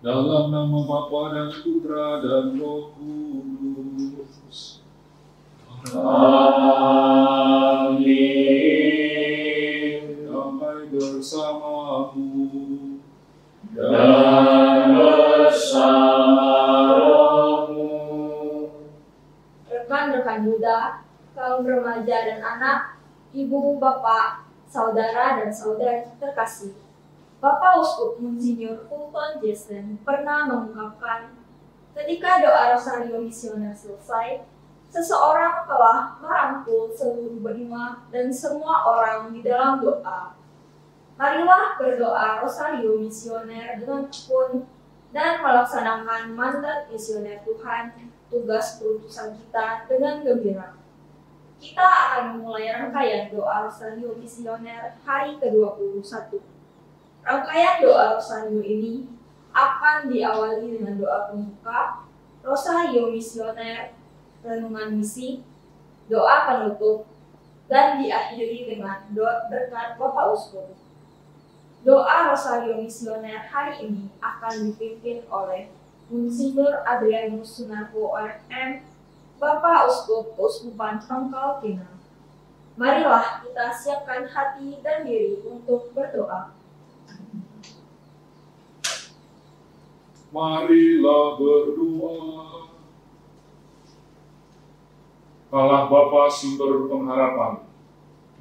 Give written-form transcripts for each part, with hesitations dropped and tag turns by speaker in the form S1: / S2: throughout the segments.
S1: Dalam nama Bapa dan Putra dan Roh Kudus. Amin. Damai bersamamu dan bersama rohmu.
S2: Rekan-rekan muda, kaum remaja dan anak, ibu, bapak, saudara dan saudari terkasih. Bapak Uskup Monsinyur Fulton Jason pernah mengungkapkan, ketika doa Rosario Misioner selesai, seseorang telah merangkul seluruh benua dan semua orang di dalam doa. Marilah berdoa Rosario Misioner dengan tekun dan melaksanakan mandat misioner Tuhan, tugas perutusan kita dengan gembira. Kita akan memulai rangkaian doa Rosario Misioner hari ke-21. Rangkaian doa Rosario ini akan diawali dengan doa pembuka, Rosario Misioner, renungan misi, doa penutup, dan diakhiri dengan doa berkat Bapak Uskup. Doa Rosario Misioner hari ini akan dipimpin oleh Monsinyur Adrianus Sunarko ORM, Bapak Uskup Keuskupan Pangkal Pinang. Marilah kita siapkan hati dan diri untuk berdoa.
S1: Marilah berdoa. Allah Bapa sumber pengharapan,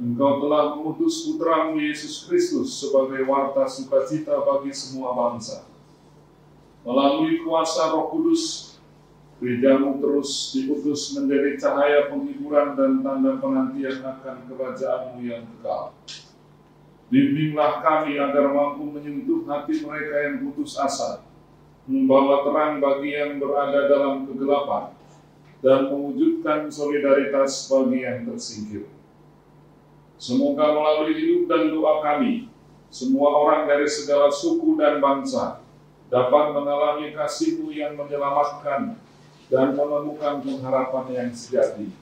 S1: Engkau telah mengutus Putra-Mu Yesus Kristus sebagai warta sukacita bagi semua bangsa. Melalui kuasa Roh Kudus, Gereja-Mu terus diutus menjadi cahaya penghiburan dan tanda penantian akan kerajaan-Mu yang kekal. Bimbinglah kami agar mampu menyentuh hati mereka yang putus asa, membawa terang bagi yang berada dalam kegelapan, dan mewujudkan solidaritas bagi yang tersingkir. Semoga melalui hidup dan doa kami, semua orang dari segala suku dan bangsa dapat mengalami kasih-Mu yang menyelamatkan dan menemukan pengharapan yang sejati.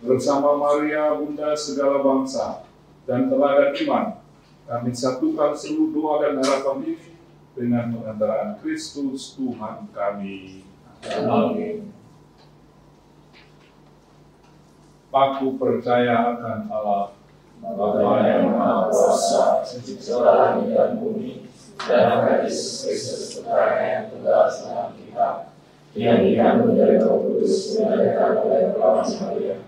S1: Bersama Maria, Bunda segala bangsa, dan teladan iman, kami satukan seluruh doa dan harapan ini dengan pengantaraan Kristus Tuhan kami. Amin. Aku percaya akan Allah, Bapa yang Maha Kuasa, Pencipta langit dan bumi, dan akan Yesus Kristus Putra yang tunggal Tuhan kita, yang dikandung dari Roh Kudus, dilahirkan oleh perawan Maria,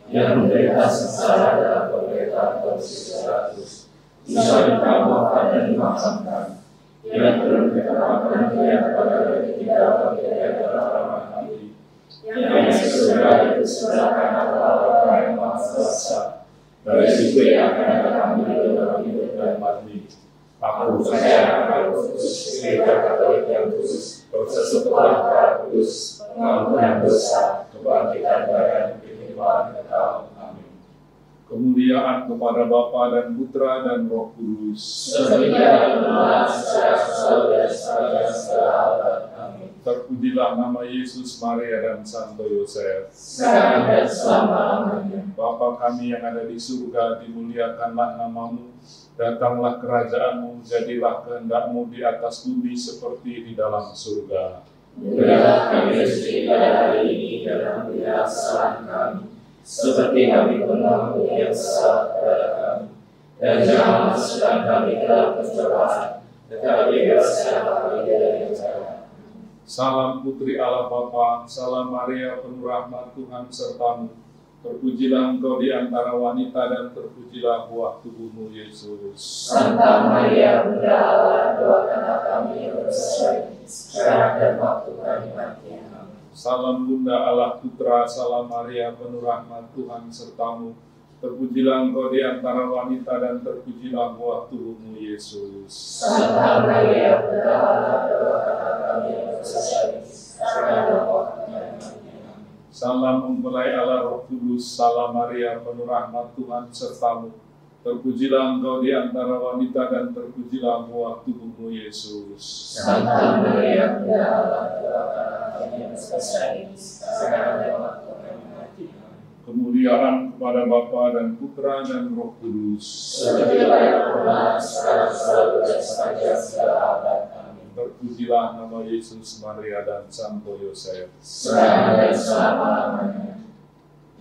S1: yang menderita sengsara dalam penderitaan Pontius Pilatus, disalibkan, wafat dan dimakamkan, yang turun ke tempat penantian pada hari ketiga bagi dari orang mati, yang naik ke surga itu sebelah kanan Allah yang Maha Kuasa, dari situ yang akan datang menuju dalam hidup dan mati. Aku percaya akan Kristus, Gereja Katolik yang kudus, persekutuan Darah Kudus, pengampunan dosa, kebangkitan dan kehidupan kekal. Amin. Kemuliaan kepada Bapa dan Putra dan Roh Kudus.
S3: Seperti dahulu, sekarang, selalu dan segala abad. Amin.
S1: Terpujilah nama Yesus, Maria dan Santo Yosef.
S3: Sekarang dan selama-lamanya.
S1: Bapa kami yang ada di surga, dimuliakanlah nama-Mu. Datanglah kerajaan-Mu, jadilah kehendak-Mu di atas bumi seperti di dalam surga.
S3: Berilah kami rezeki pada hari ini dan ampunilah kesalahan kami, seperti kami pun mengampuni yang bersalah kepada kami. Dan jangan masukkan kami ke dalam pencobaan, tetapi bebaskanlah kami dari yang jahat.
S1: Salam Putri Allah Bapa, salam Maria penuh rahmat Tuhan serta-Mu. Terpujilah Engkau di antara wanita dan terpujilah buah tubuh-Mu Yesus.
S3: Santa Maria Bunda Allah, doakanlah kami yang berdosa, sekarang dan waktu kami mati. Amin.
S1: Salam Bunda Allah Putra, salam Maria penuh rahmat Tuhan serta-Mu. Terpujilah Engkau di antara wanita dan terpujilah buah tubuh-Mu Yesus.
S3: Santa Maria Bunda Allah, doakanlah kami yang berdosa, sekarang dan waktu kami mati.
S1: Salam mempelai Allah Roh Kudus, salam Maria penuh rahmat Tuhan serta-Mu. Terpujilah Engkau di antara wanita dan terpujilah buah tubuh-Mu Yesus.
S3: Santa Maria Bunda Allah, doakanlah kami yang berdosa, sekarang dan waktu kami mati.
S1: Kemuliaan kepada Bapa dan Putra dan Roh Kudus.
S3: Seperti pada permulaan, sekarang, selalu dan sepanjang segala abad. Amin.
S1: Terpujilah nama Yesus, Maria, dan Santo Yosef.
S3: sekarang dan selama-lamanya.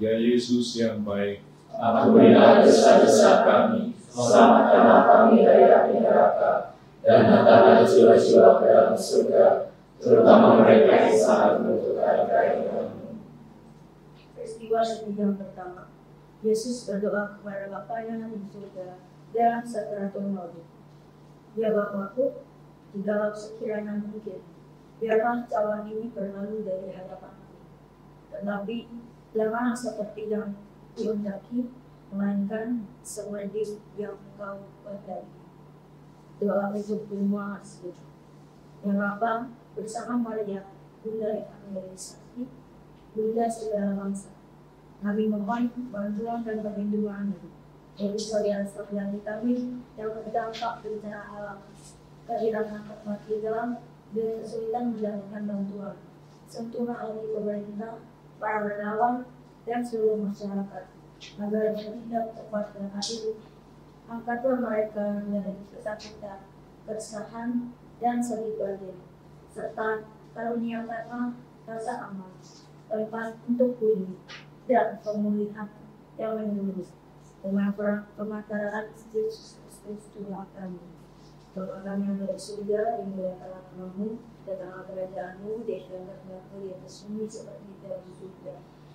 S1: Ya Yesus yang baik,
S3: Ampunilah dosa-dosa kami, selamatkanlah kami dari api neraka, dan hantarlah jiwa-jiwa ke dalam surga, terutama mereka yang sangat membutuhkan pertolongan-Mu.
S2: Peristiwa yang pertama, Yesus berdoa kepada Bapa-Nya di surga dalam sakaratul maut. Ya Bapa-Ku, jikalau sekiranya mungkin, biarlah cawan ini berlalu dari hadapan-Ku. Tetapi janganlah seperti yang Kuhendaki, melainkan seperti yang Engkau kehendaki. Doa untuk semua asli. Yang Bapa bersama Maria, Bunda yang menjadi Bunda segala bangsa. Kami mohon bantuan dan perlindungan dari saudara-saudari kami yang terdampak bencana alam, kehilangan tempat tinggal, dan kesulitan menjalankan bantuan. Sentuhlah oleh pemerintah, para relawan, dan seluruh masyarakat agar bertindak tepat dan adil. Angkatlah mereka dari ketakutan, keresahan, dan sedih batin, serta karuniakanlah rasa aman, tempat untuk pulih dan pemulihan yang menyeluruh. Pemahaman Yesus Kristus Tuhan kami. Bapa kami yang dari surga, dimuliakanlah namamu, datanglah kerajaanmu, diizinkanlah di atas bumi seperti di dalam surga.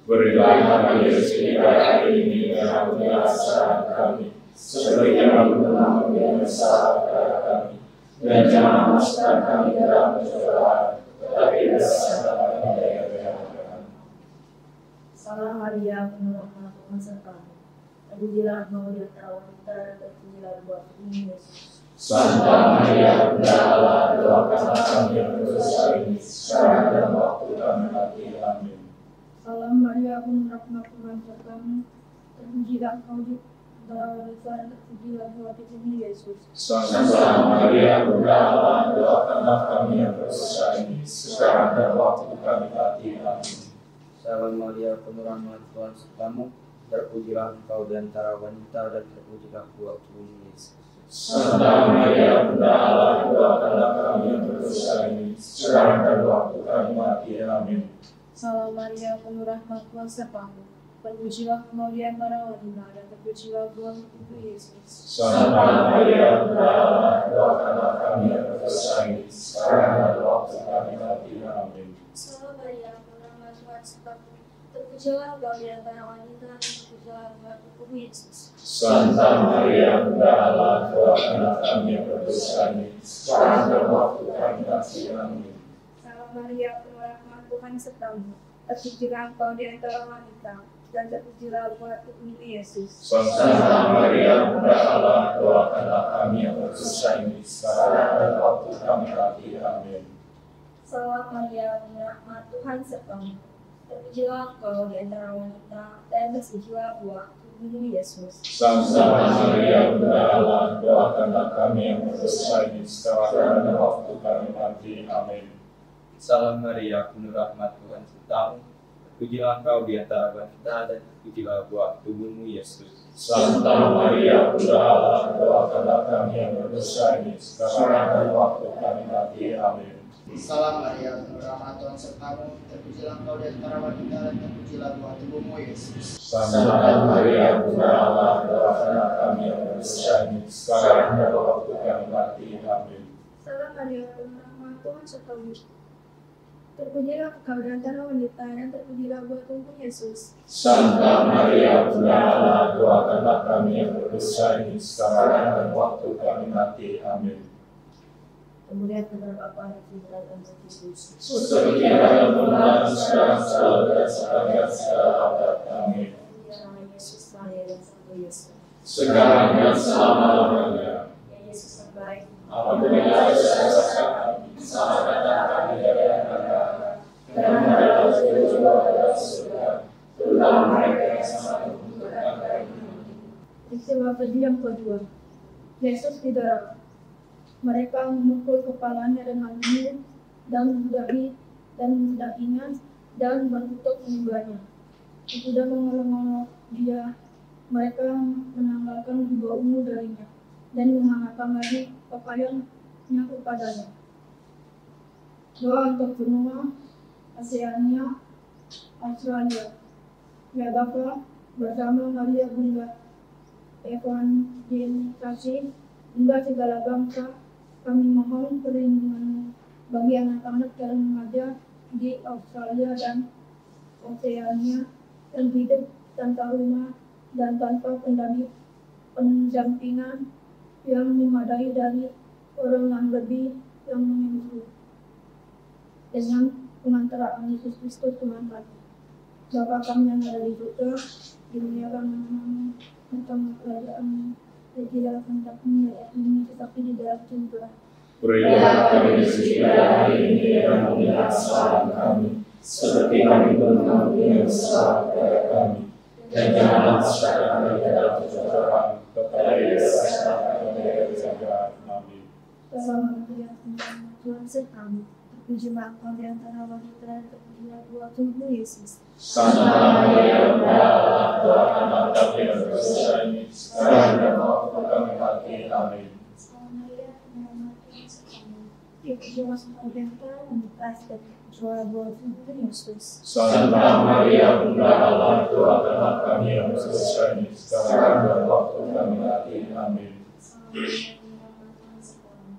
S3: Berilah kami rezeki pada hari ini, dan ampunilah kesalahan kami, seperti kami pernah mengampuni kesalahan kami. Dan jangan masukkan kami ke dalam pencobaan, tetapi bebaskanlah kami dari kejahatan.
S2: Salam Maria, penuh rahmat Tuhan sertamu. Terpujilah engkau di antara wanita, dan terpujilah buah tubuhmu Yesus.
S3: Santa Maria, Bunda Allah, doakanlah kami yang berdosa ini, sekarang dan waktu kami mati. Amin.
S4: Salam Maria, penuh rahmat Tuhan sertamu. Terpujilah engkau di antara wanita, dan terpujilah buah tubuhmu Yesus.
S3: Santa Maria, Bunda Allah, doakanlah kami yang berdosa ini, sekarang dan waktu kami mati. Amin.
S5: Salam Maria, penuh rahmat Tuhan sertamu. Terpujilah engkau di antara wanita, dan terpujilah buah tubuhmu Yesus.
S3: Santa Maria, Bunda Allah, doakanlah kami yang berdosa ini, sekarang dan waktu kami mati. Amin.
S4: Salam Maria, penuh rahmat Tuhan sertamu. Terpujilah engkau di antara wanita, dan terpujilah buah tubuhmu Yesus.
S3: Santa Maria, Bunda Allah, doakanlah kami yang berdosa ini, sekarang dan waktu kami mati. Amin.
S2: Salam Maria, penuh rahmat Tuhan sertamu. Terpujilah engkau di antara wanita, dan terpujilah buah tubuhmu Yesus.
S3: Santa Maria, Bunda Allah, doakanlah kami yang berdosa ini, sekarang dan waktu kami mati. Amin.
S4: Salam Maria, penuh rahmat Tuhan sertamu. Terpujilah engkau di antara wanita, dan terpujilah buah tubuhmu Yesus.
S3: Santa Maria, Bunda Allah, doakanlah kami yang berdosa ini, sekarang dan waktu kami mati. Amin.
S2: Salam Maria, penuh rahmat Tuhan sertamu. Terpujilah engkau di antara wanita, dan terpujilah buah tubuhmu Yesus.
S3: Santa Maria, Bunda Allah, doakanlah kami yang berdosa ini, sekarang dan waktu kami mati. Amin.
S5: Salam Maria, penuh rahmat Tuhan sertamu. Terpujilah engkau di antara wanita, dan terpujilah buah tubuhmu Yesus.
S3: Santa Maria, Bunda Allah, doakanlah kami yang berdosa ini, sekarang dan waktu kami mati. Amin.
S6: Salam Maria, penuh rahmat Tuhan sertamu. Terpujilah engkau di antara wanita, dan terpujilah buah tubuhmu Yesus.
S3: Santa Maria, Bunda Allah, doakanlah kami yang berdosa ini, sekarang dan waktu kami mati. Amin.
S4: Salam Maria, penuh rahmat Tuhan sertamu. Terpujilah engkau di antara wanita, dan terpujilah buah tubuhmu Yesus.
S3: Santa Maria, Bunda Allah, doakanlah kami yang berdosa ini, sekarang dan waktu kami mati. Amin.
S2: Kemudian kepada Bapa dan Putra dan Roh Kudus.
S3: Seperti pada permulaan, sekarang, selalu, dan sepanjang segala abad. Amin.
S2: Ya Yesus, Maria dan Santo Yosef.
S3: Sekarang dan selama-lamanya.
S2: Ya Yesus terbaik.
S3: Ampunilah dosa-dosa kami, selamatkanlah kami dari neraka, dan angkatlah jiwa-jiwa ke dalam surga, terutama mereka yang sangat membutuhkan perlindungan.
S4: Peristiwa pedih yang kedua. Yesus didorong. Mereka memukul kepalanya dengan bambu dan mendahinya dan bertutup menyembahnya. Sesudah mengolok-olok dia, mereka menanggalkan jubah ungu darinya dan mengenakan lagi pakaiannya kepadanya. Doa untuk benua Oseania, Australia. Ya Bapa, bersama Maria Bunda Evangelisasi hingga segala bangsa, kami mohon perlindungan bagi anak-anak dan remaja di Australia dan Oseania yang hidup tanpa rumah dan tanpa pendampingan yang memadai dari orang yang lebih yang menyusul. Dengan pengantaraan Yesus Kristus Tuhan kami. Bapa kami yang ada di surga, dimuliakan namamu, datanglah kerajaanmu, jadilah kehendakmu ya bumi tetapi di dalam surga.
S3: Berilah kami rezeki pada hari ini dan ampunilah kesalahan kami, seperti kami pun mengampuni yang bersalah kepada kami. Dan janganlah masukkan kami ke dalam pencobaan, tetapi bebaskanlah kami dari jahat. Amin.
S4: Salam Maria, Tuhan sertamu. Terpujilah engkau di antara wanita dan terpujilah buah tubuhmu Yesus.
S3: Santa Maria, Bunda Allah, doakanlah kami yang berdosa ini, sekarang dan waktu kami mati. Amin.
S4: Salam Maria, Tuhan sertamu. Terpujilah engkau di antara wanita dan terpujilah buah tubuhmu Yesus.
S3: Santa Maria, Bunda Allah, doakanlah kami yang berdosa ini, sekarang dan waktu kami mati. Amin.
S4: Salam Maria, Tuhan sertamu.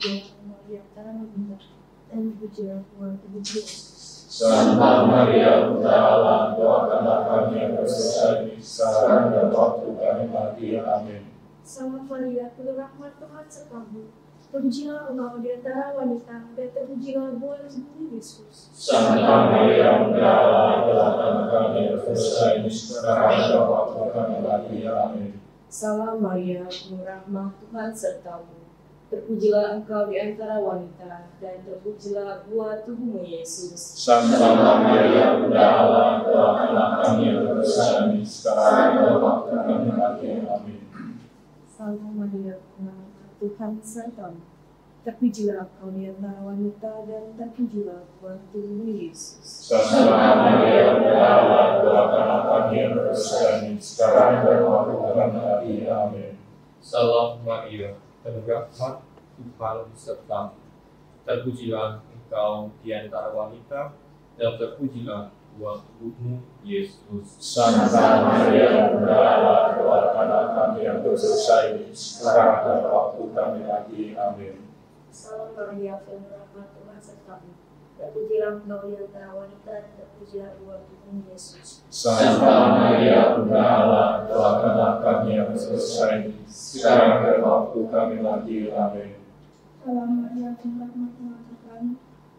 S4: Terpujilah di antara wanita dan terpujilah buah tubuhmu Yesus.
S3: Santa Maria, Bunda Allah, doakanlah kami yang berdosa ini, sekarang dan waktu kami mati. Amin.
S4: Salam Maria, penuh rahmat Tuhan sertamu. Terpujilah engkau di antara wanita dan terpujilah buah tubuhmu Yesus.
S3: Santa Maria, Bunda Allah, doakanlah kami yang berdosa ini, sekarang dan waktu kami mati. Amin.
S7: Salam Maria, penuh rahmat Tuhan sertamu. Terpujilah engkau di antara wanita, dan terpujilah buah tubuhmu Yesus.
S3: Santa Maria, Bunda Allah, doakanlah kami yang berdosa ini, sekarang dan waktu kami mati. Amin.
S7: Salam Maria, penuh rahmat Tuhan sertamu. Terpujilah engkau di antara wanita, dan terpujilah buah tubuhmu Yesus.
S3: Santa Maria, Bunda Allah, doakanlah kami yang berdosa ini, sekarang dan waktu kami mati. Amin.
S5: Salam Maria, penuh rahmat Tuhan sertamu. Terpujilah engkau di antara wanita, dan terpujilah buah tubuhmu Yesus.
S3: Santa Maria, Bunda Allah, doakanlah kami yang berdosa ini, sekarang dan waktu kami mati. Amin.
S2: Salam Maria, penuh rahmat Tuhan sertamu. Terpujilah engkau di antara wanita dan terpujilah buah tubuhmu Yesus.
S3: Santa Maria, Bunda Allah, doakanlah kami yang berdosa ini, sekarang dan waktu kami mati. Amin.
S4: Salam Maria, penuh rahmat Tuhan sertamu.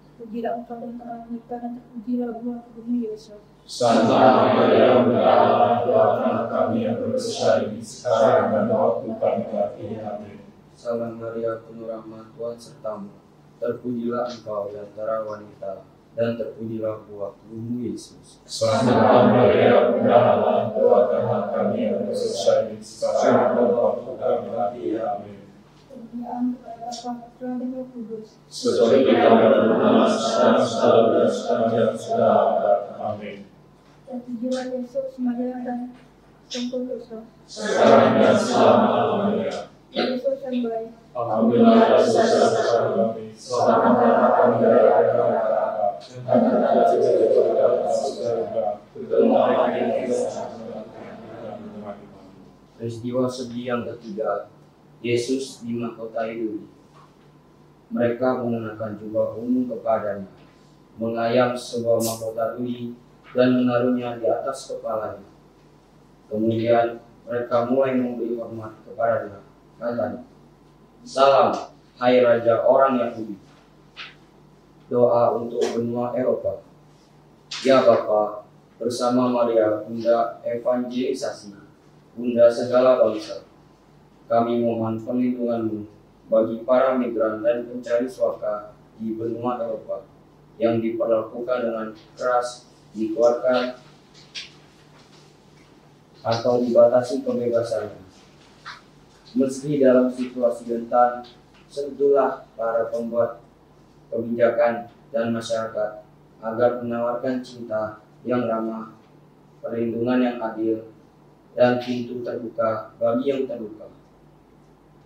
S4: Terpujilah engkau di antara wanita dan terpujilah buah tubuhmu Yesus.
S3: Santa Maria, Bunda Allah, doakanlah kami yang berdosa ini, sekarang dan waktu kami mati. Amin.
S8: Salam Maria, penuh rahmat Tuhan sertamu. Terpujilah engkau di antara wanita, dan terpujilah buah tubuhmu Yesus.
S3: Santa Maria, Bunda Allah, doakanlah kami yang berdosa ini, sekarang dan waktu kami mati. Amin.
S4: Kemuliaan kepada Bapa, Putra, dan Roh Kudus.
S3: Seperti pada dulu, sekarang, selalu, dan sepanjang segala abad. Amin.
S4: Terpujilah Yesus, Maria, dan Tuhan Yesus.
S3: Sekarang dan selama-lamanya.
S4: Yesus yang baik.
S3: Alhamdulillah, Yesus yang kami, selamatkan kami dari neraka, dan kita juga masuk surga. Berterima
S8: Peristiwa sedih yang ketiga, Yesus dimahkotai duri. Mereka mengenakan jubah ungu kepadanya, mengayam sebuah mahkota duri dan menaruhnya di atas kepalanya. Kemudian mereka mulai memberi hormat kepadanya. Katanya, "Salam, hai Raja orang Yahudi." Doa untuk benua Eropa. Ya Bapa, bersama Maria, Bunda Evangelisasi, Bunda segala bangsa, kami mohon perlindungan-Mu bagi para migran dan pencari suaka di benua Eropa yang diperlakukan dengan keras, dikeluarkan atau dibatasi kebebasannya. Meski dalam situasi rentan, sentuhlah para pembuat kebijakan dan masyarakat agar menawarkan cinta yang ramah, perlindungan yang adil, dan pintu terbuka bagi yang terluka.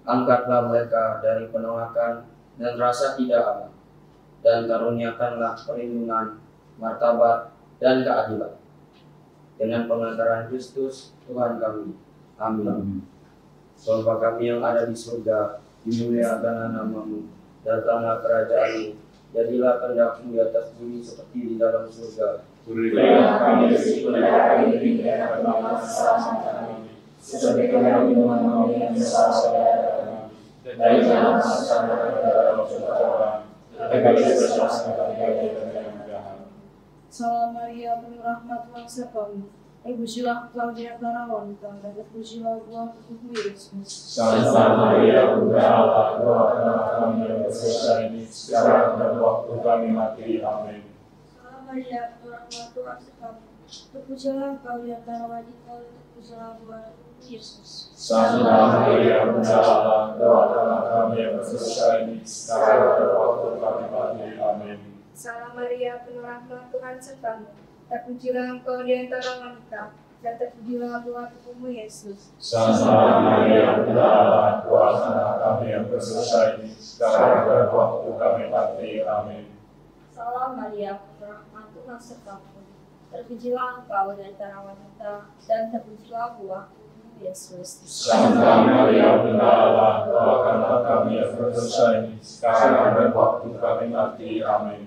S8: Angkatlah mereka dari penolakan dan rasa tidak aman. dan karuniakanlah perlindungan, martabat, dan keadilan. Dengan pengantaran Kristus Tuhan kami. Amin. Bapa kami yang ada di surga, dimuliakanlah nama-Mu, datanglah kerajaan-Mu, jadilah kehendak-Mu di atas bumi seperti di dalam surga.
S3: Berikanlah kami rezeki pada hari ini dan ampunilah kesalahan kami, seperti kami mengampuni yang bersalah saudara kami. Dan jangan masukkan kami ke dalam pencobaan, tetapi bebaskanlah kami dari yang jahat.
S7: Salam Maria, penuh rahmat Tuhan sertamu. Terpujilah Engkau di antara wanita, dan terpujilah buah tubuhmu Yesus.
S1: Santa Maria, Bunda Allah, doakanlah kami yang berdosa ini, sekarang dan waktu kami mati. Amin.
S4: Salam Maria, penuh rahmat Tuhan sertamu. Terpujilah Engkau di antara wanita, dan terpujilah buah tubuhmu Yesus.
S1: Santa Maria, Bunda Allah, doakanlah kami yang berdosa ini, sekarang dan waktu kami mati. Amin.
S4: Salam Maria, penuh rahmat Tuhan sertamu. Terpujilah Engkau di antara wanita, dan terpujilah buah tubuhmu Yesus.
S1: Santa Maria, Bunda Allah, doakanlah kami yang berdosa ini, sekarang dan waktu kami mati. Amin.
S2: Salam Maria, penuh rahmat Tuhan sertamu. Terpujilah Engkau di antara wanita, dan terpujilah buah tubuhmu Yesus.
S1: Santa Maria, Bunda Allah, doakanlah kami yang berdosa ini, sekarang dan waktu kami mati. Amin.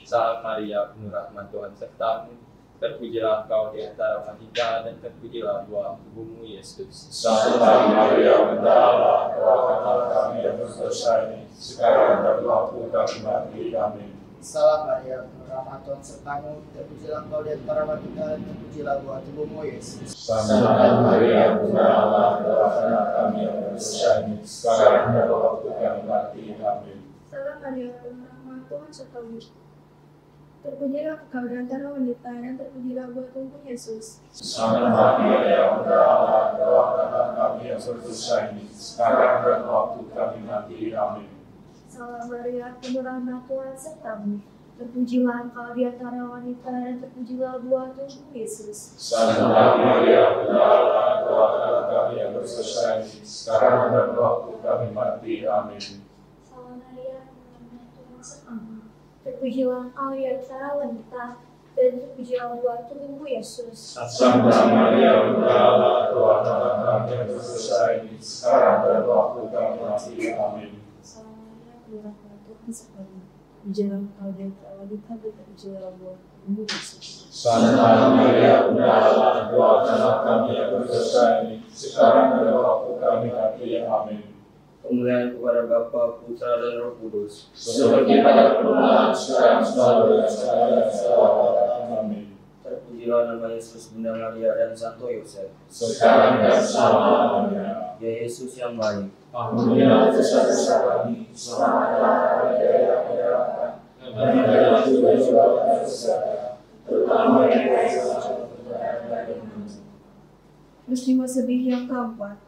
S5: Salam Maria, penuh rahmat Tuhan sertamu. Terpujilah Engkau di antara wanita, dan terpujilah buah tubuhmu Yesus.
S1: Santa Maria, Bunda Allah, doakanlah kami yang berdosa ini, sekarang dan waktu kami mati. Amin.
S6: Salam Maria, penuh rahmat Tuhan sertamu, terpujilah Engkau di antara wanita, dan terpujilah buah tubuhmu Yesus.
S1: Santa Maria, Bunda Allah, doakanlah kami yang berdosa ini, sekarang dan waktu kami mati. Amin.
S4: Salam Maria, penuh rahmat Tuhan sertamu. Terpujilah Engkau di antara wanita, dan terpujilah buah tubuhmu Yesus.
S1: Santa Maria, Bunda Allah, doakanlah kami yang berdosa ini, sekarang dan waktu kami mati. Amin.
S4: Salam Maria, penuh rahmat Tuhan sertamu. Terpujilah Engkau di antara wanita, dan terpujilah buah tubuhmu Yesus.
S1: Santa Maria, Bunda Allah, doakanlah kami yang berdosa ini, sekarang dan waktu kami mati. Amin.
S4: Salam Maria, penuh rahmat Tuhan sertamu. Terpujilah Engkau di antara wanita, dan terpujilah buah tubuhmu Yesus.
S1: Santa Maria, Bunda Allah, doakanlah kami yang berdosa ini, sekarang dan waktu kami mati. Amin.
S7: Salam Maria, penuh rahmat Tuhan sertamu. Terpujilah Engkau di antara wanita, dan terpujilah buah tubuhmu Yesus.
S1: Santa Maria, Bunda Allah, doakanlah kami yang berdosa ini, sekarang dan waktu kami mati. Amin.
S8: Kemuliaan kepada Bapa, Putra, dan Roh Kudus.
S3: Seperti pada permulaan, sekarang, selalu, dan selamanya.
S1: Amin.
S8: Terpujilah nama Yesus, Bunda Maria, dan Santo Yosef.
S1: Sekarang dan selamanya.
S8: Ya Yesus yang baik,
S3: Ampunilah dosa-dosa kami, selamatkanlah kami dari api neraka, dan berikanlah jiwa-jiwa yang berdosa, terutama mereka yang sangat berdosa dan berdosa.
S7: Peristiwa sedih yang keempat.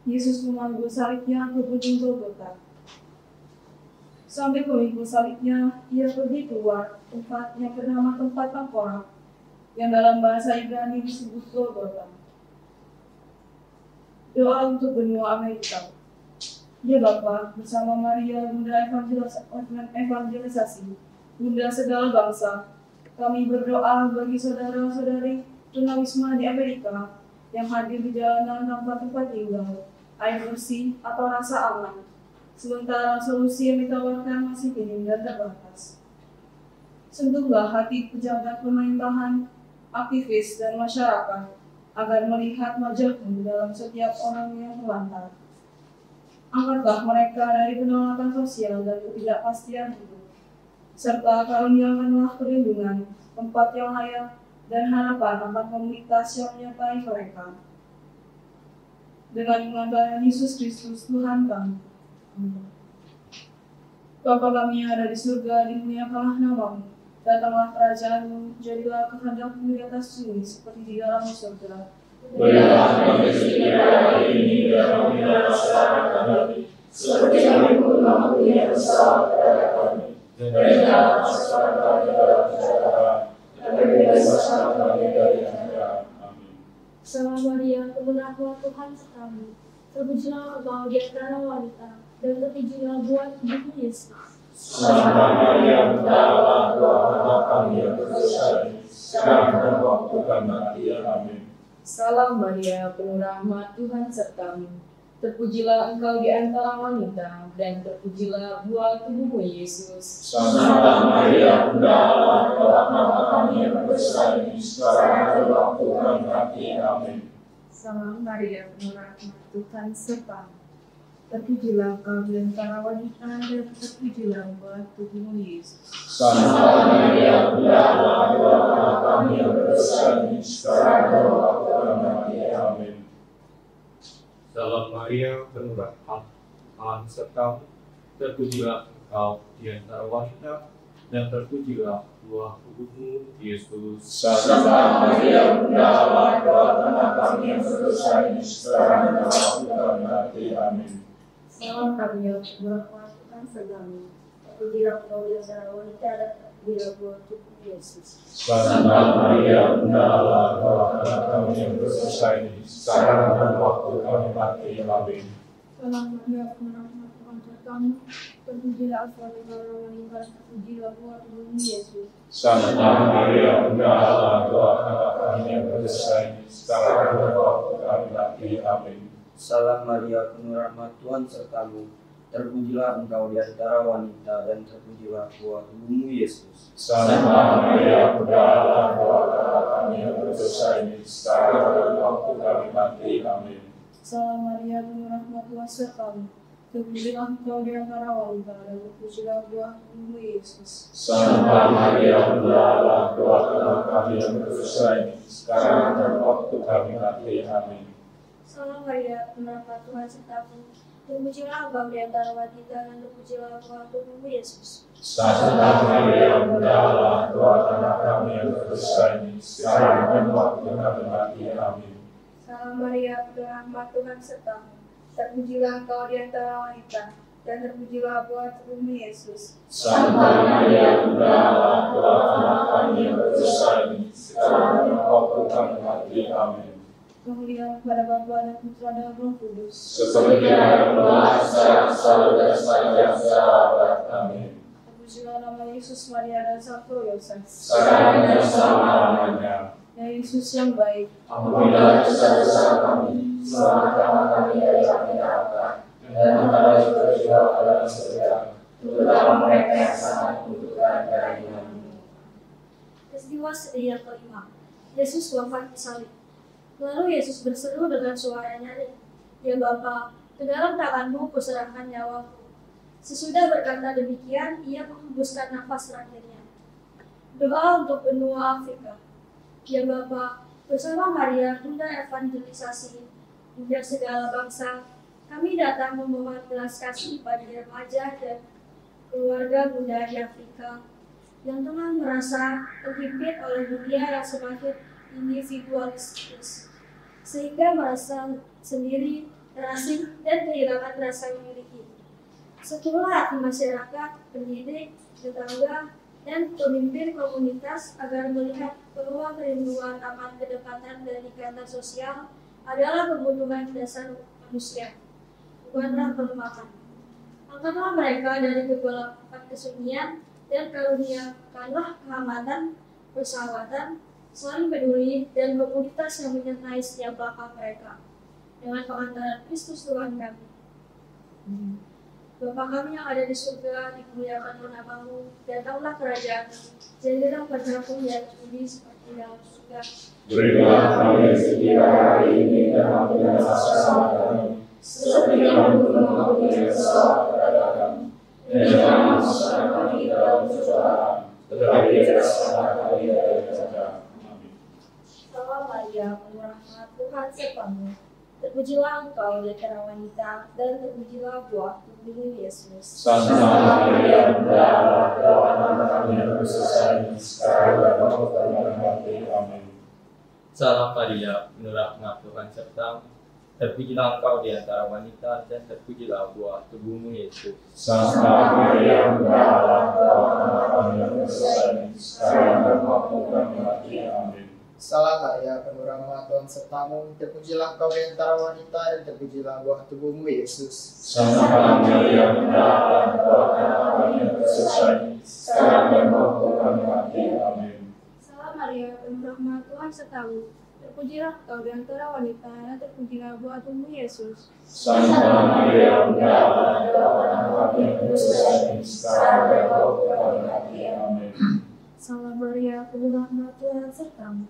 S7: Yesus memanggul salibnya ke ujung Golgota. Sambil memikul salibnya, ia pergi keluar tempat yang bernama tempat tengkorak, yang dalam bahasa Ibrani disebut Golgota. Doa untuk benua Amerika. Ya Bapa, bersama Maria, Bunda evangelisasi, Bunda segala bangsa, kami berdoa bagi saudara-saudari tunawisma di Amerika yang hadir di jalanan tanpa tempat tinggal, air bersih, atau rasa aman, sementara solusi yang ditawarkan masih minim dan terbatas. Sentuhlah hati pejabat pemerintahan, aktivis, dan masyarakat agar melihat wajah-Mu dalam setiap orang yang terlantar. Angkatlah mereka dari penolakan sosial dan ketidakpastian hidup, serta karuniakanlah perlindungan, tempat yang layak, dan harapan akan komunitas yang menyertai mereka. Dengan pengabdian Yesus Kristus Tuhan kami. Amin. Bapa kami yang ada di surga, dimuliakanlah nama-Mu. Datanglah kerajaan-Mu, jadilah kehendak-Mu di atas bumi seperti di dalam surga.
S3: Berilah kami rezeki pada hari ini, dan ampunilah kesalahan kami, seperti kami pun mengampuni yang bersalah kepada kami. Dan jangan masukkan kami ke dalam pencobaan, tapi bebaskanlah kami dari yang jahat. Amin.
S4: Salam Maria, penuh rahmat Tuhan sertamu. Terpujilah Engkau di antara wanita, dan terpujilah buah tubuhmu Yesus.
S3: Santa Maria, Bunda Allah, doakanlah kami yang berdosa ini, sekarang dan waktu kami mati. Amin.
S7: Salam Maria, penuh rahmat, Tuhan sertamu. Terpujilah engkau di antara wanita, dan terpujilah buah tubuhmu, Yesus.
S3: Santa Maria, Bunda Allah, doakanlah kami yang berdosa ini, sekarang dan waktu kami mati. Amin.
S4: Salam Maria, penuh rahmat, Tuhan sertamu. Terpujilah engkau di antara wanita, dan terpujilah buah tubuhmu, Yesus.
S3: Santa Maria, Bunda Allah, doakanlah kami yang berdosa ini, sekarang dan waktu kami mati. Amin.
S5: Salam Maria, penuh rahmat, Tuhan sertamu. Terpujilah engkau di antara wanita, dan terpujilah buah tubuhmu, Yesus.
S3: Santa Maria, Bunda Allah, doakanlah kami yang berdosa ini, sekarang dan waktu kami mati. Amin.
S4: Salam Maria, penuh rahmat, Tuhan sertamu. Terpujilah engkau di antara wanita, dan terpujilah buah tubuhmu, Yesus.
S3: Santa Maria, Bunda Allah, doakanlah kami yang berdosa ini, sekarang dan waktu kami mati. Amin.
S4: Salam Maria, penuh rahmat, Tuhan sertamu. Terpujilah engkau di antara wanita, dan terpujilah buah tubuhmu, Yesus.
S3: Santa Maria, Bunda Allah, doakanlah kami yang berdosa ini, sekarang dan waktu kami mati. Amin.
S8: Salam Maria, penuh rahmat, Tuhan sertamu. Terpujilah engkau di antara wanita, dan terpujilah buah tubuhmu, Yesus.
S3: Santa Maria, Bunda Allah, doakanlah kami yang berdosa ini, sekarang dan waktu kami mati. Amin.
S4: Salam Maria, penuh rahmat, Tuhan sertamu. Terpujilah engkau di antara wanita, dan terpujilah buah tubuhmu, Yesus.
S3: Santa Maria, Bunda Allah, doakanlah kami yang berdosa ini, sekarang dan waktu kami mati. Amin.
S4: Salam Maria, penuh rahmat, Tuhan sertamu. Terpujilah engkau di antara wanita, dan terpujilah buah tubuhmu, Yesus.
S3: Santa Maria, Bunda Allah, doakanlah kami yang berdosa ini, sekarang dan waktu kami mati. Amin.
S4: Salam Maria, penuh rahmat, Tuhan sertamu. Terpujilah engkau di antara wanita, dan terpujilah buah tubuhmu, Yesus.
S3: Santa Maria, Bunda Allah, doakanlah kami yang berdosa ini, sekarang dan waktu kami mati. Amin.
S4: Kemuliaan kepada Bapa dan Putra dan Roh Kudus.
S3: Seperti yang telah sekarang, selalu dan sepanjang abad. Amin.
S4: Terpujilah nama Yesus, Maria dan Santo Yosef.
S3: Sekarang dan selama-lamanya.
S4: Ya Yesus yang baik,
S3: Ampunilah dosa-dosa kami, selamatkanlah kami dari api neraka, dan angkatlah jiwa-jiwa ke dalam surga, terutama mereka yang sangat membutuhkan keringanan-Mu.
S4: peristiwa yang kelima. Yesus wafat di salib. Lalu Yesus berseru dengan suara nyaring, "Ya Bapa, ke dalam tangan-Mu kuserahkan nyawaku." Sesudah berkata demikian, ia menghembuskan nafas terakhirnya. Doa untuk benua Afrika. Ya Bapa, bersama Maria, Bunda Evangelisasi, Bunda segala bangsa, kami datang memohon belas kasih pada remaja dan keluarga Bunda di Afrika yang tengah merasa terhimpit oleh dunia yang semakin individualistis, sehingga merasa sendiri, terasing, dan kehilangan rasa memiliki. Setelah hati masyarakat, pendidik, tetangga, dan pemimpin komunitas agar melihat bahwa kerinduan akan kedekatan dan ikatan sosial adalah kebutuhan dasar manusia, bukanlah kelemahan. Angkatlah mereka dari kegelapan kesunyian dan karuniakanlah kehangatan, persahabatan, saling peduli, dan komunitas yang menyertai setiap langkah mereka. Dengan pengantaran Kristus Tuhan kami. Bapa kami yang ada di surga, dimuliakanlah nama-Mu, datanglah kerajaan-Mu, jadilah padaku yang budi seperti dalam surga.
S3: Berilah kami rezeki hari ini dan ampunilah dosa kami, seperti yang mengampuni dosa kepada kami. Dan jangan masukkan kami ke dalam cobaan, tetapi bebaskanlah kami dari jahat. Amin.
S4: Salam Maria, penuh rahmat, Tuhan sertamu. Terpujilah engkau di antara wanita, dan terpujilah buah tubuhmu, Yesus.
S3: Santa Maria, Bunda Allah, doakanlah kami yang berdosa ini, sekarang dan waktu kami mati. Amin.
S5: Salam Maria, penuh rahmat, Tuhan sertamu. Terpujilah engkau di antara wanita, dan terpujilah buah tubuhmu, Yesus.
S3: Santa Maria, Bunda Allah, doakanlah kami yang berdosa ini, sekarang dan waktu kami mati. Amin.
S6: Salam Maria, penuh rahmat, Tuhan sertamu, terpujilah engkau di antara wanita dan terpujilah buah tubuhmu Yesus.
S3: Santa Maria, Bunda Allah, doakan kami yang berdosa, sekarang dan waktu kami mati. Amin.
S4: Salam Maria, penuh rahmat, Tuhan sertamu. Terpujilah engkau di antara wanita dan terpujilah buah tubuhmu Yesus.
S3: Santa Maria, Bunda Allah, doakan kami yang berdosa, sekarang dan waktu kami mati. Amin.
S4: Salam Maria, penuh rahmat, Tuhan sertamu.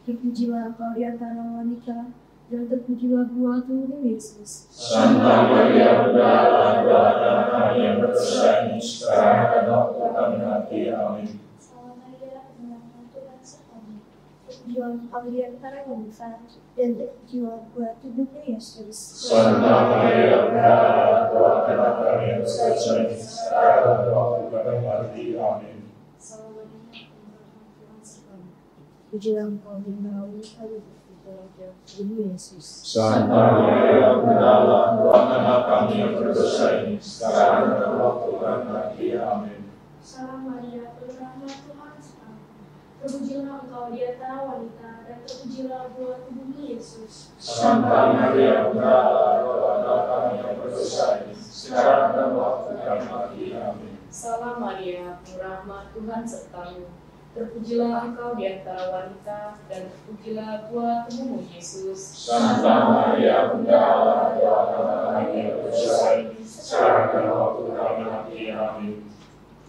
S4: Terpujilah engkau di antara wanita dan terpujilah buah tubuhmu Yesus.
S3: Santa Maria, Bunda Allah, doakan kami yang berdosa, sekarang dan waktu kami mati. Amin.
S4: Salam Maria, penuh rahmat, Tuhan sertamu. Terpujilah engkau di antara wanita dan terpujilah buah tubuhmu Yesus.
S3: Santa Maria, Bunda Allah, doakan kami yang berdosa, sekarang dan waktu kami mati. Amin.
S4: Salam Maria, penuh rahmat, Tuhan sertamu. Terpujilah engkau di antara wanita dan terpujilah buah tubuhmu Yesus.
S3: Santa Maria, Bunda Allah, doakanlah kami yang berdosa ini, sekarang dan waktu kami mati. Amin.
S4: Salam Maria, penuh rahmat, Tuhan sertamu. Terpujilah engkau di antara wanita dan terpujilah buah tubuhmu Yesus.
S3: Santa Maria, Bunda Allah, doakanlah kami yang berdosa ini, sekarang dan waktu kami mati. Amin.
S9: Salam Maria, penuh rahmat, Tuhan sertamu. Terpujilah engkau di antara wanita dan terpujilah buah tubuhmu Yesus.
S3: Santa Maria, Bunda Allah, doakanlah kami yang berdosa ini, sekarang dan waktu kami mati. Amin.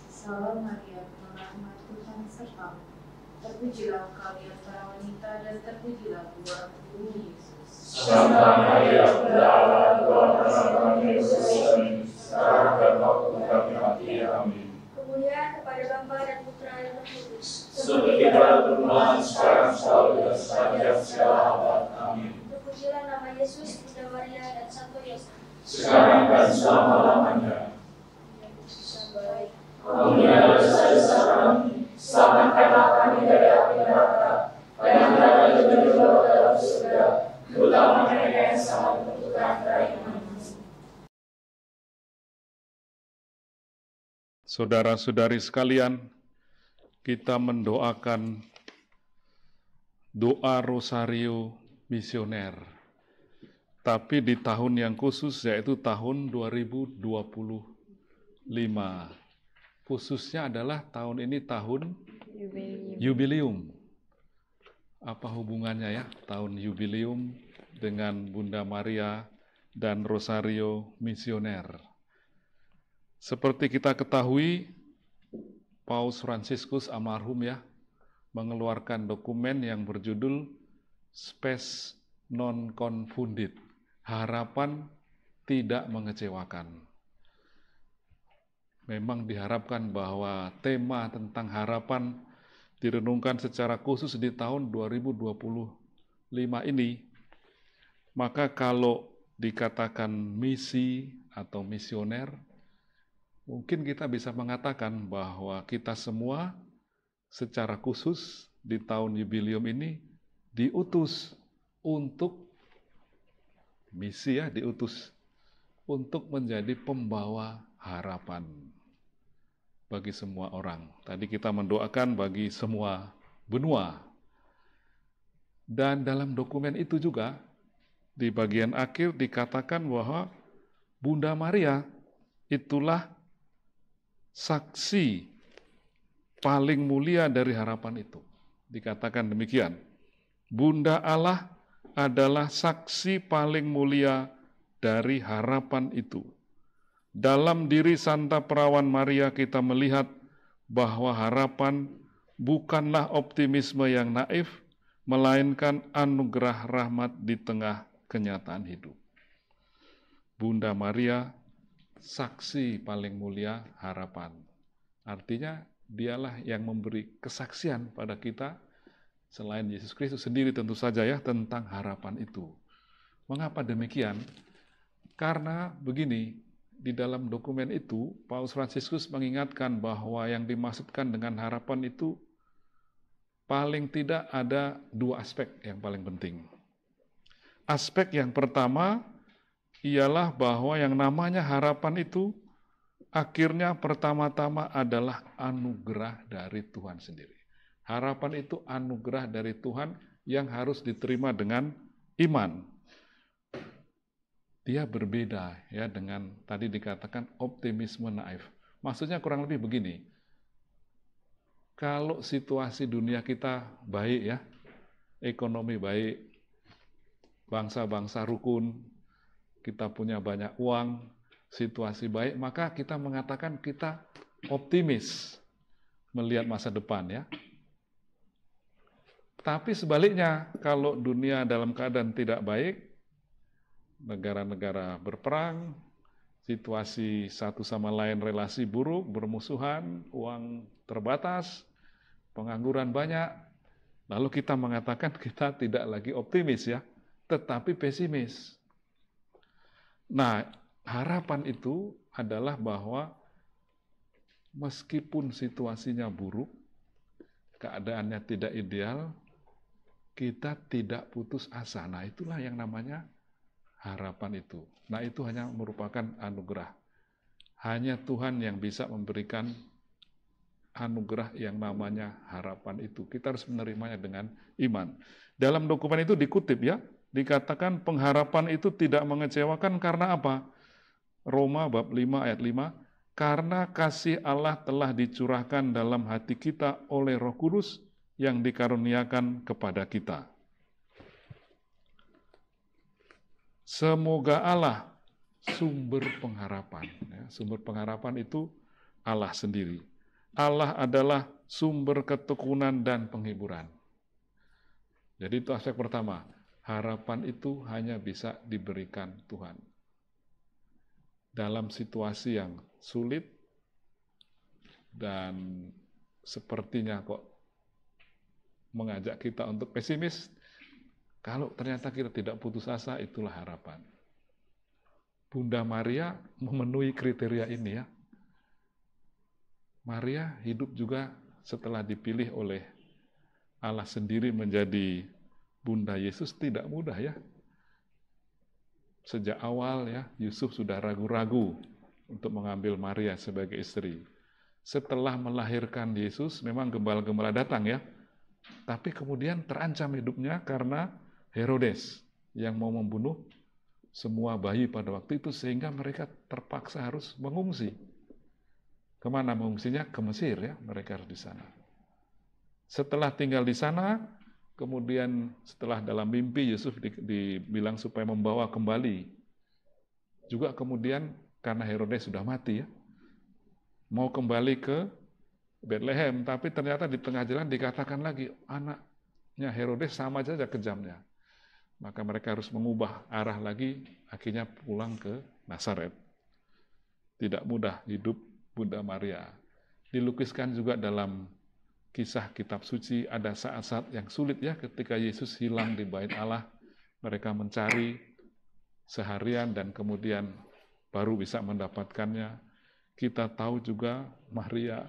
S9: Salam Maria, penuh rahmat, Tuhan sertamu. Terpujilah engkau di antara wanita dan terpujilah buah tubuhmu Yesus.
S3: Santa Maria, Bunda Allah, doakanlah kami yang berdosa ini, sekarang dan waktu kami mati. Amin.
S4: Kemuliaan kepada Bapa dan Putra dan Roh Kudus.
S3: Seperti pada permulaan, sekarang, selalu, dan sepanjang segala abad. Amin.
S4: Terpujilah nama Yesus, Bunda Maria dan Santo Yosef.
S3: Sekarang dan selama-lamanya.
S4: Baik.
S3: Ampunilah dosa-dosa kami, selamatkanlah kami dari api neraka, dan angkatlah jiwa-jiwa ke dalam surga, terutama mereka yang sangat membutuhkan kerahiman.
S1: Saudara-saudari sekalian, kita mendoakan doa Rosario Misioner. Tapi di tahun yang khusus, yaitu tahun 2025. Khususnya adalah tahun ini tahun Jubileum. Apa hubungannya ya, tahun Jubileum dengan Bunda Maria dan Rosario Misioner? Seperti kita ketahui, Paus Fransiskus almarhum ya, mengeluarkan dokumen yang berjudul Spes Non Confundit, harapan tidak mengecewakan. Memang diharapkan bahwa tema tentang harapan direnungkan secara khusus di tahun 2025 ini. Maka kalau dikatakan misi atau misioner, mungkin kita bisa mengatakan bahwa kita semua secara khusus di tahun jubileum ini diutus untuk misi ya, diutus untuk menjadi pembawa harapan bagi semua orang. Tadi kita mendoakan bagi semua benua. Dan dalam dokumen itu juga di bagian akhir dikatakan bahwa Bunda Maria itulah saksi paling mulia dari harapan itu. Dikatakan demikian. Bunda Allah adalah saksi paling mulia dari harapan itu. Dalam diri Santa Perawan Maria kita melihat bahwa harapan bukanlah optimisme yang naif, melainkan anugerah rahmat di tengah kenyataan hidup. Bunda Maria, saksi paling mulia harapan. Artinya dialah yang memberi kesaksian pada kita, selain Yesus Kristus sendiri tentu saja ya, tentang harapan itu. Mengapa demikian? Karena begini, di dalam dokumen itu, Paus Fransiskus mengingatkan bahwa yang dimaksudkan dengan harapan itu paling tidak ada dua aspek yang paling penting. Aspek yang pertama ialah bahwa yang namanya harapan itu akhirnya pertama-tama adalah anugerah dari Tuhan sendiri. Harapan itu anugerah dari Tuhan yang harus diterima dengan iman. Dia berbeda ya dengan tadi dikatakan optimisme naif. Maksudnya kurang lebih begini. Kalau situasi dunia kita baik ya, ekonomi baik, bangsa-bangsa rukun, kita punya banyak uang, situasi baik, maka kita mengatakan kita optimis melihat masa depan ya. Tapi sebaliknya, kalau dunia dalam keadaan tidak baik, negara-negara berperang, situasi satu sama lain relasi buruk, bermusuhan, uang terbatas, pengangguran banyak, lalu kita mengatakan kita tidak lagi optimis ya, tetapi pesimis. Nah, harapan itu adalah bahwa meskipun situasinya buruk, keadaannya tidak ideal, kita tidak putus asa. Nah, itulah yang namanya harapan itu. Nah, itu hanya merupakan anugerah. Hanya Tuhan yang bisa memberikan anugerah yang namanya harapan itu. Kita harus menerimanya dengan iman. Dalam dokumen itu dikutip ya, dikatakan pengharapan itu tidak mengecewakan karena apa? Roma bab 5 ayat 5, karena kasih Allah telah dicurahkan dalam hati kita oleh Roh Kudus yang dikaruniakan kepada kita. Semoga Allah sumber pengharapan. Ya, sumber pengharapan itu Allah sendiri. Allah adalah sumber ketekunan dan penghiburan. Jadi itu aspek pertama. Harapan itu hanya bisa diberikan Tuhan. Dalam situasi yang sulit dan sepertinya kok mengajak kita untuk pesimis, kalau ternyata kita tidak putus asa, itulah harapan. Bunda Maria memenuhi kriteria ini ya. Maria hidup juga setelah dipilih oleh Allah sendiri menjadi Bunda Yesus tidak mudah ya. Sejak awal ya, Yusuf sudah ragu-ragu untuk mengambil Maria sebagai istri. Setelah melahirkan Yesus, memang gembala-gembala datang ya. Tapi kemudian terancam hidupnya karena Herodes yang mau membunuh semua bayi pada waktu itu, sehingga mereka terpaksa harus mengungsi. Kemana mengungsinya? Ke Mesir ya, mereka harus di sana. Setelah tinggal di sana, kemudian setelah dalam mimpi Yusuf dibilang supaya membawa kembali. Juga kemudian karena Herodes sudah mati ya, mau kembali ke Bethlehem, tapi ternyata di tengah jalan dikatakan lagi anaknya Herodes sama saja kejamnya. Maka mereka harus mengubah arah lagi, akhirnya pulang ke Nazaret. Tidak mudah hidup Bunda Maria. Dilukiskan juga dalam kisah kitab suci, ada saat-saat yang sulit ya, ketika Yesus hilang di bait Allah, mereka mencari seharian dan kemudian baru bisa mendapatkannya. Kita tahu juga Maria,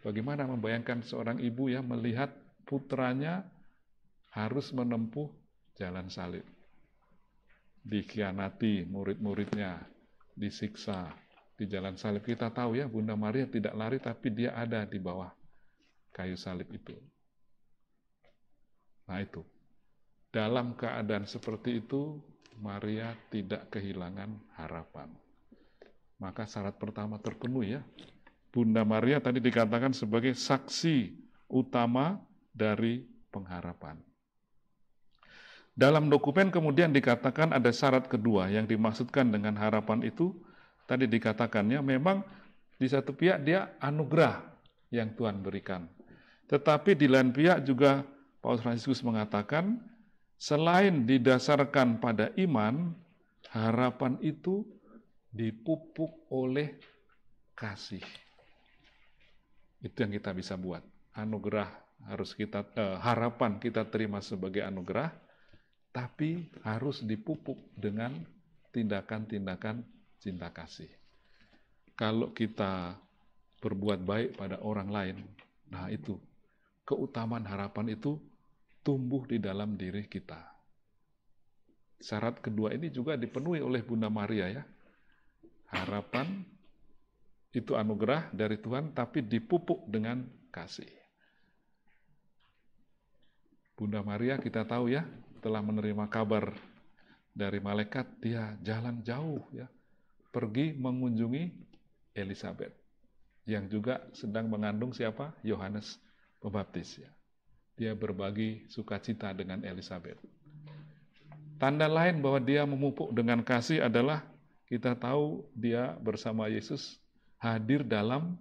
S1: bagaimana membayangkan seorang ibu ya melihat putranya harus menempuh jalan salib. Dikhianati murid-muridnya, disiksa di jalan salib. Kita tahu ya, Bunda Maria tidak lari tapi dia ada di bawah kayu salib itu. Nah itu, dalam keadaan seperti itu, Maria tidak kehilangan harapan. Maka syarat pertama terpenuhi ya. Bunda Maria tadi dikatakan sebagai saksi utama dari pengharapan. Dalam dokumen kemudian dikatakan ada syarat kedua yang dimaksudkan dengan harapan itu. Tadi dikatakannya memang di satu pihak dia anugerah yang Tuhan berikan. Tetapi di lain pihak juga Paus Fransiskus mengatakan selain didasarkan pada iman, harapan itu dipupuk oleh kasih. Itu yang kita bisa buat. Anugerah harus harapan kita terima sebagai anugerah, tapi harus dipupuk dengan tindakan-tindakan cinta kasih. Kalau kita berbuat baik pada orang lain, nah itu, keutamaan harapan itu tumbuh di dalam diri kita. Syarat kedua ini juga dipenuhi oleh Bunda Maria ya. Harapan itu anugerah dari Tuhan, tapi dipupuk dengan kasih. Bunda Maria kita tahu ya, telah menerima kabar dari malaikat, dia jalan jauh ya, pergi mengunjungi Elizabeth, yang juga sedang mengandung siapa? Yohanes Pembaptis ya. Dia berbagi sukacita dengan Elizabeth. Tanda lain bahwa dia memupuk dengan kasih adalah kita tahu dia bersama Yesus hadir dalam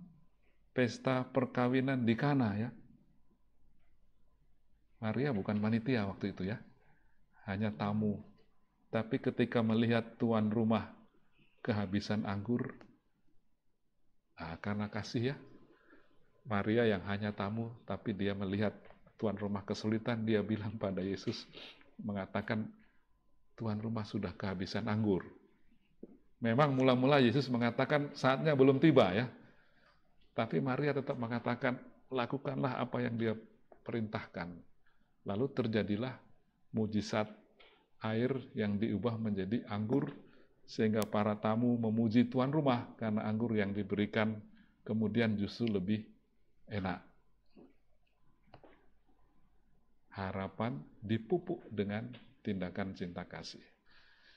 S1: pesta perkawinan di Kana ya. Maria bukan panitia waktu itu ya, hanya tamu. Tapi ketika melihat tuan rumah kehabisan anggur, karena kasih ya, Maria yang hanya tamu, tapi dia melihat tuan rumah kesulitan, dia bilang pada Yesus, mengatakan, tuan rumah sudah kehabisan anggur. Memang mula-mula Yesus mengatakan saatnya belum tiba ya, tapi Maria tetap mengatakan, lakukanlah apa yang dia perintahkan. Lalu terjadilah mujizat air yang diubah menjadi anggur, sehingga para tamu memuji tuan rumah karena anggur yang diberikan kemudian justru lebih enak. Harapan dipupuk dengan tindakan cinta kasih.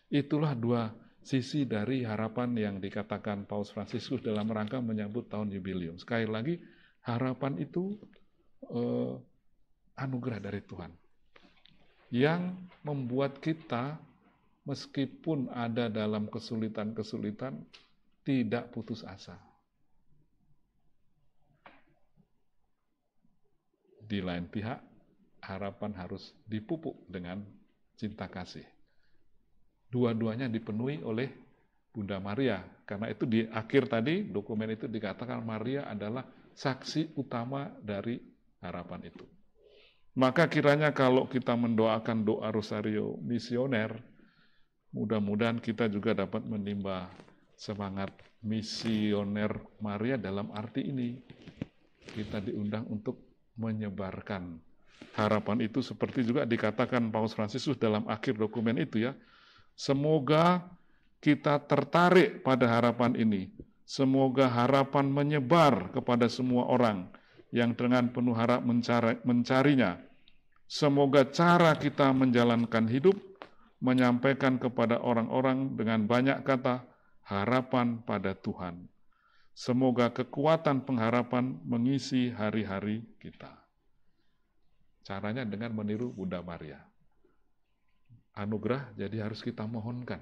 S1: Itulah dua sisi dari harapan yang dikatakan Paus Fransiskus dalam rangka menyambut tahun jubileum. Sekali lagi, harapan itu anugerah dari Tuhan yang membuat kita meskipun ada dalam kesulitan-kesulitan tidak putus asa. Di lain pihak, harapan harus dipupuk dengan cinta kasih. Dua-duanya dipenuhi oleh Bunda Maria. Karena itu di akhir tadi dokumen itu dikatakan Maria adalah saksi utama dari harapan itu. Maka kiranya kalau kita mendoakan doa Rosario Misioner, mudah-mudahan kita juga dapat menimba semangat misioner Maria dalam arti ini. Kita diundang untuk menyebarkan harapan itu seperti juga dikatakan Paus Fransiskus dalam akhir dokumen itu ya. Semoga kita tertarik pada harapan ini. Semoga harapan menyebar kepada semua orang yang dengan penuh harap mencarinya. Semoga cara kita menjalankan hidup menyampaikan kepada orang-orang dengan banyak kata harapan pada Tuhan. Semoga kekuatan pengharapan mengisi hari-hari kita. Caranya dengan meniru Bunda Maria. Anugerah jadi harus kita mohonkan.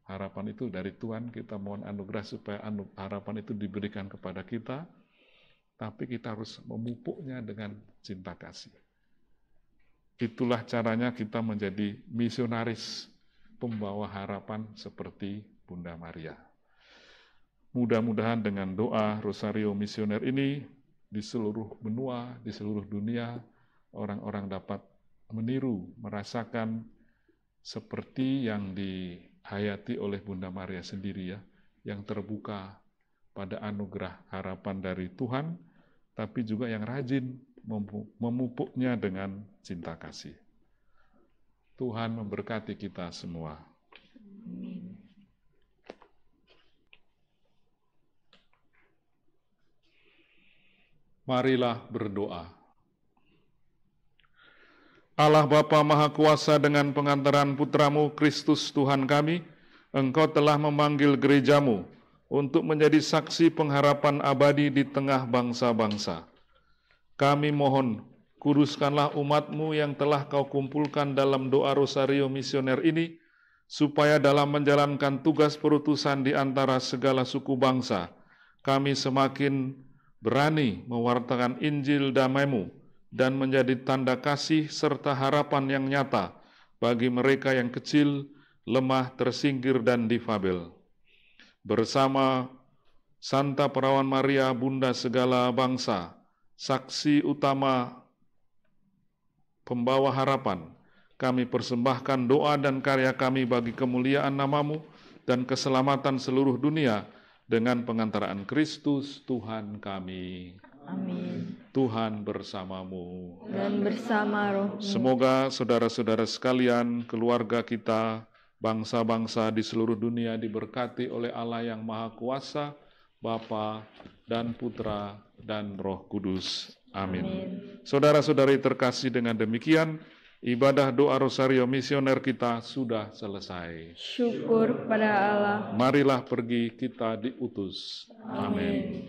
S1: Harapan itu dari Tuhan, kita mohon anugerah supaya harapan itu diberikan kepada kita, tapi kita harus memupuknya dengan cinta kasih. Itulah caranya kita menjadi misionaris, pembawa harapan seperti Bunda Maria. Mudah-mudahan dengan doa Rosario Misioner ini, di seluruh benua, di seluruh dunia, orang-orang dapat meniru, merasakan seperti yang dihayati oleh Bunda Maria sendiri ya, yang terbuka pada anugerah harapan dari Tuhan, tapi juga yang rajin memupuknya dengan cinta kasih. Tuhan memberkati kita semua. Marilah berdoa. Allah Bapa Maha Kuasa, dengan pengantaran Putramu Kristus Tuhan kami, Engkau telah memanggil gerejamu untuk menjadi saksi pengharapan abadi di tengah bangsa-bangsa. Kami mohon, kuduskanlah umat-Mu yang telah Kau kumpulkan dalam doa Rosario Misioner ini, supaya dalam menjalankan tugas perutusan di antara segala suku bangsa, kami semakin berani mewartakan Injil damai-Mu dan menjadi tanda kasih serta harapan yang nyata bagi mereka yang kecil, lemah, tersingkir, dan difabel. Bersama Santa Perawan Maria, Bunda segala bangsa, saksi utama pembawa harapan, kami persembahkan doa dan karya kami bagi kemuliaan nama-Mu dan keselamatan seluruh dunia dengan pengantaraan Kristus Tuhan kami.
S10: Amin.
S1: Tuhan bersamamu.
S10: Dan bersama rohmu.
S1: Semoga saudara-saudara sekalian, keluarga kita, bangsa-bangsa di seluruh dunia diberkati oleh Allah yang Maha Kuasa, Bapa dan Putra dan Roh Kudus. Amin. Saudara-saudari terkasih, dengan demikian ibadah doa rosario misioner kita sudah selesai.
S10: Syukur pada Allah.
S1: Marilah pergi, kita diutus. Amin.